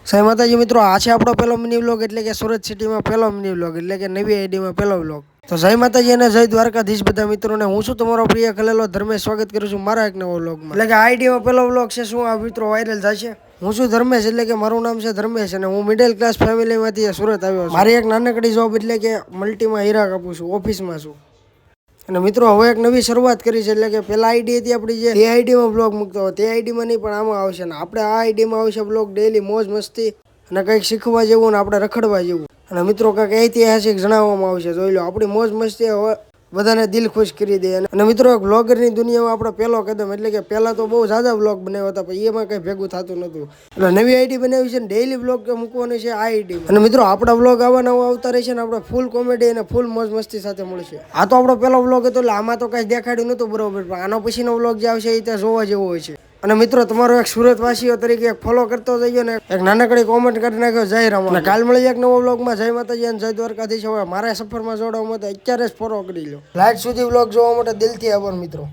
જય માતાજી મિત્રો, આ છે આપણો પહેલો મિની વ્લોગ એટલે કે સુરત સિટીમાં પહેલો મિની વ્લોગ એટલે કે નવી આઈડીમાં પહેલો વ્લોગ. તો જય માતાજી અને જય દ્વારકાધીશ બધા મિત્રોને. હું છું તમારો પ્રિય ખલેલો ધર્મેશ, સ્વાગત કરું છું મારા એક નવો વ્લોગમાં. એટલે કે આ આઈડીમાં પહેલો વ્લોગ છે. શું આ મિત્રો વાયરલ થશે? હું છું ધર્મેશ, એટલે કે મારું નામ છે ધર્મેશ અને હું મિડલ ક્લાસ ફેમિલીમાંથી સુરત આવ્યો છું. મારી એક નાનકડી જોબ એટલે કે મલ્ટીમાં હીરા કાપું છું, ઓફિસમાં છું. અને મિત્રો હવે એક નવી શરૂઆત કરી છે, એટલે કે પહેલા આઈડી હતી આપણી જે તે આઈડીમાં બ્લોગ મૂકતો હોય, તે આઈડીમાં નહીં પણ આમાં આવશે ને આપણે આ આઈડીમાં આવશે બ્લોગ ડેલી મોજ મસ્તી અને કંઈક શીખવા જેવું ને આપણે રખડવા જેવું. અને મિત્રો કંઈક ઐતિહાસિક જણાવવામાં આવશે. જોઈ લો આપણી મોજ મસ્તી હવે બધાને દિલ ખુશ કરી દે. અને મિત્રો એક બ્લોગરની દુનિયામાં આપણો પહેલો કદમ એટલે કે પહેલા તો બહુ ઝાઝા બ્લોગ બનાવ્યા હતા પણ એમાં કંઈ ભેગું થતું નહોતું. એટલે નવી આઈડી બનાવી છે ને ડેઈલી બ્લોગ મૂકવાની છે આ આઈડી. અને મિત્રો આપણા બ્લોગ આવા નવા આવતા રહેશે ને આપણે ફૂલ કોમેડી અને ફૂલ મોજ મસ્તી સાથે મળશે. આ તો આપણો પહેલો બ્લોગ હતો એટલે આમાં તો કંઈ દેખાડ્યું નહોતું બરોબર, પણ આનો પછીનો બ્લોગ જે આવશે એ ત્યાં જોવા જેવો હોય છે. અને મિત્રો તમારો એક સુરતવાસીઓ તરીકે એક ફોલો કરતો જઈએ ને એક નાનકડી કોમેન્ટ કરી નાખ્યો જય રામ. અને કાલ મળી એક નવો વ્લોગમાં. જય માતાજી અને જય દ્વારકાધીશ. હવે મારા સફરમાં જોડાવા માટે અત્યારે જ ફોલો કરી લો. લાઈટ સુધી વ્લોગ જોવા માટે દિલથી આભાર મિત્રો.